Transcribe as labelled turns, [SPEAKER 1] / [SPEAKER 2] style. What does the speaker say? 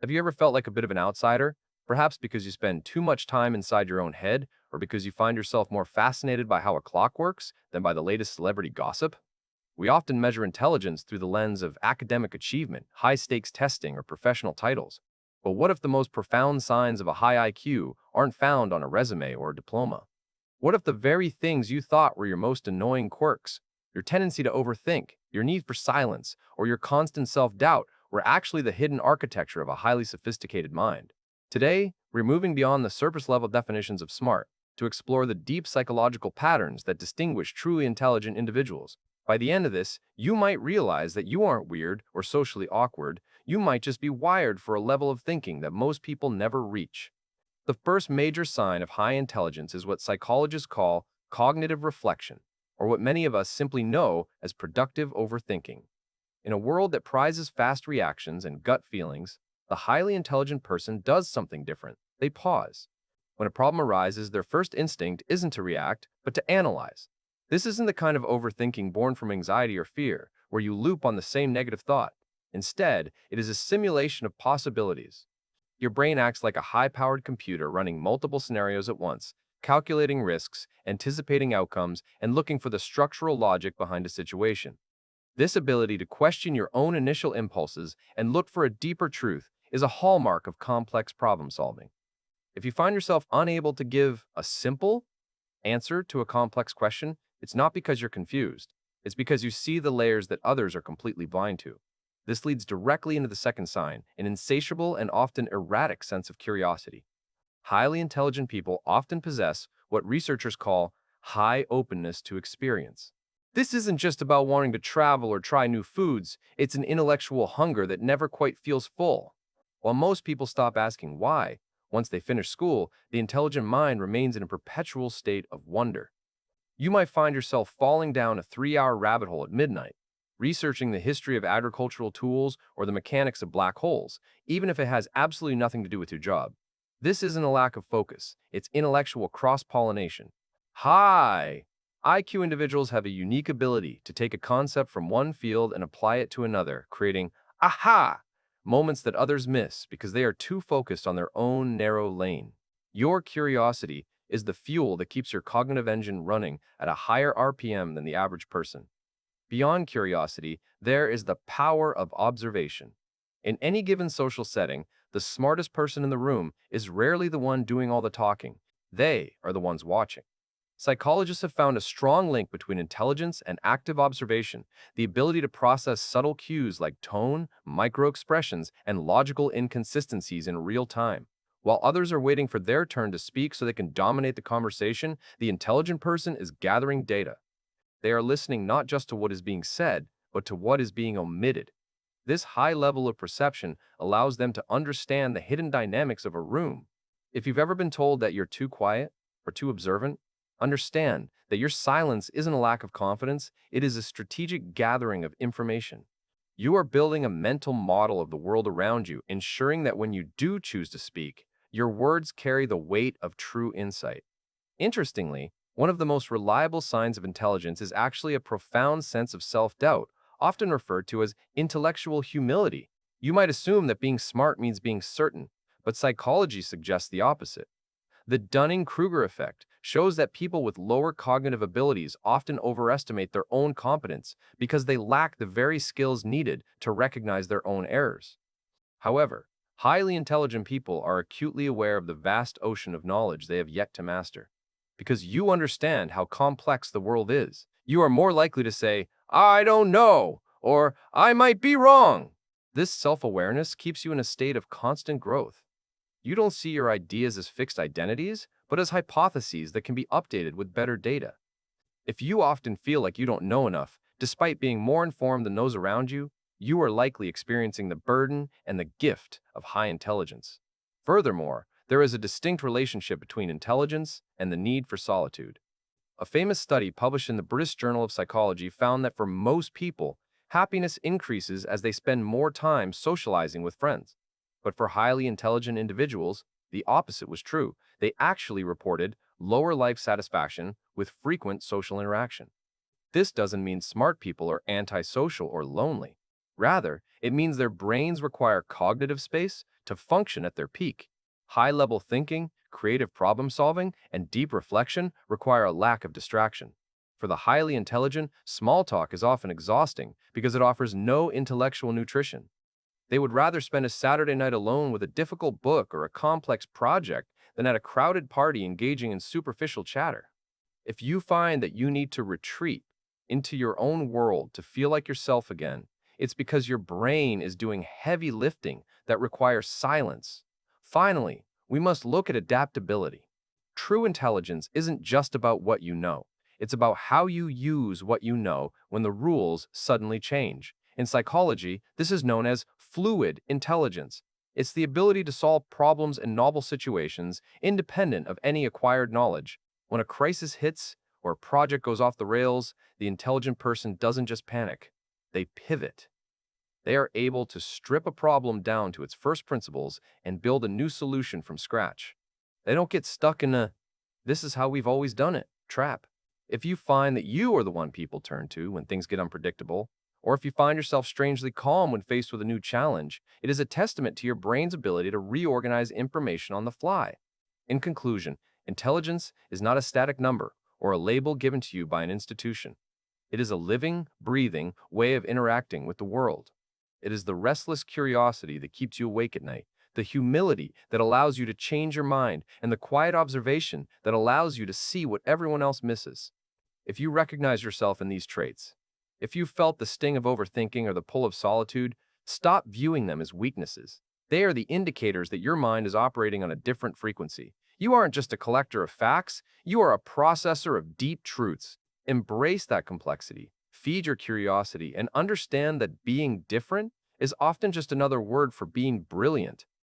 [SPEAKER 1] Have you ever felt like a bit of an outsider? Perhaps because you spend too much time inside your own head, or because you find yourself more fascinated by how a clock works than by the latest celebrity gossip? We often measure intelligence through the lens of academic achievement, high-stakes testing, or professional titles. But what if the most profound signs of a high IQ aren't found on a resume or a diploma? What if the very things you thought were your most annoying quirks, your tendency to overthink, your need for silence, or your constant self-doubt, were actually the hidden architecture of a highly sophisticated mind? Today, we're moving beyond the surface-level definitions of smart to explore the deep psychological patterns that distinguish truly intelligent individuals. By the end of this, you might realize that you aren't weird or socially awkward. You might just be wired for a level of thinking that most people never reach. The first major sign of high intelligence is what psychologists call cognitive reflection, or what many of us simply know as productive overthinking. In a world that prizes fast reactions and gut feelings, the highly intelligent person does something different. They pause. When a problem arises, their first instinct isn't to react, but to analyze. This isn't the kind of overthinking born from anxiety or fear, where you loop on the same negative thought. Instead, it is a simulation of possibilities. Your brain acts like a high-powered computer running multiple scenarios at once, calculating risks, anticipating outcomes, and looking for the structural logic behind a situation. This ability to question your own initial impulses and look for a deeper truth is a hallmark of complex problem solving. If you find yourself unable to give a simple answer to a complex question, it's not because you're confused. It's because you see the layers that others are completely blind to. This leads directly into the second sign, an insatiable and often erratic sense of curiosity. Highly intelligent people often possess what researchers call high openness to experience. This isn't just about wanting to travel or try new foods, it's an intellectual hunger that never quite feels full. While most people stop asking why, once they finish school, the intelligent mind remains in a perpetual state of wonder. You might find yourself falling down a 3-hour rabbit hole at midnight, researching the history of agricultural tools or the mechanics of black holes, even if it has absolutely nothing to do with your job. This isn't a lack of focus, it's intellectual cross-pollination. High IQ individuals have a unique ability to take a concept from one field and apply it to another, creating aha moments that others miss because they are too focused on their own narrow lane. Your curiosity is the fuel that keeps your cognitive engine running at a higher RPM than the average person. Beyond curiosity, there is the power of observation. In any given social setting, the smartest person in the room is rarely the one doing all the talking. They are the ones watching. Psychologists have found a strong link between intelligence and active observation, the ability to process subtle cues like tone, microexpressions, and logical inconsistencies in real time. While others are waiting for their turn to speak so they can dominate the conversation, the intelligent person is gathering data. They are listening not just to what is being said, but to what is being omitted. This high level of perception allows them to understand the hidden dynamics of a room. If you've ever been told that you're too quiet or too observant, understand that your silence isn't a lack of confidence, it is a strategic gathering of information. You are building a mental model of the world around you, ensuring that when you do choose to speak, your words carry the weight of true insight. Interestingly, one of the most reliable signs of intelligence is actually a profound sense of self-doubt, often referred to as intellectual humility. You might assume that being smart means being certain, but psychology suggests the opposite. The Dunning-Kruger effect shows that people with lower cognitive abilities often overestimate their own competence because they lack the very skills needed to recognize their own errors. However, highly intelligent people are acutely aware of the vast ocean of knowledge they have yet to master. Because you understand how complex the world is, you are more likely to say, "I don't know," or "I might be wrong." This self-awareness keeps you in a state of constant growth. You don't see your ideas as fixed identities, but as hypotheses that can be updated with better data. If you often feel like you don't know enough, despite being more informed than those around you, you are likely experiencing the burden and the gift of high intelligence. Furthermore, there is a distinct relationship between intelligence and the need for solitude. A famous study published in the British Journal of Psychology found that for most people, happiness increases as they spend more time socializing with friends. But for highly intelligent individuals, the opposite was true. They actually reported lower life satisfaction with frequent social interaction. This doesn't mean smart people are antisocial or lonely. Rather, it means their brains require cognitive space to function at their peak. High-level thinking, creative problem solving, and deep reflection require a lack of distraction. For the highly intelligent, small talk is often exhausting because it offers no intellectual nutrition. They would rather spend a Saturday night alone with a difficult book or a complex project than at a crowded party engaging in superficial chatter. If you find that you need to retreat into your own world to feel like yourself again, it's because your brain is doing heavy lifting that requires silence. Finally, we must look at adaptability. True intelligence isn't just about what you know. It's about how you use what you know when the rules suddenly change. In psychology, this is known as fluid intelligence. It's the ability to solve problems in novel situations independent of any acquired knowledge. When a crisis hits or a project goes off the rails, the intelligent person doesn't just panic, they pivot. They are able to strip a problem down to its first principles and build a new solution from scratch. They don't get stuck in a, this is how we've always done it, trap. If you find that you are the one people turn to when things get unpredictable, or if you find yourself strangely calm when faced with a new challenge, it is a testament to your brain's ability to reorganize information on the fly. In conclusion, intelligence is not a static number or a label given to you by an institution. It is a living, breathing way of interacting with the world. It is the restless curiosity that keeps you awake at night, the humility that allows you to change your mind, and the quiet observation that allows you to see what everyone else misses. If you recognize yourself in these traits, if you felt the sting of overthinking or the pull of solitude, stop viewing them as weaknesses. They are the indicators that your mind is operating on a different frequency. You aren't just a collector of facts, you are a processor of deep truths. Embrace that complexity, feed your curiosity, and understand that being different is often just another word for being brilliant.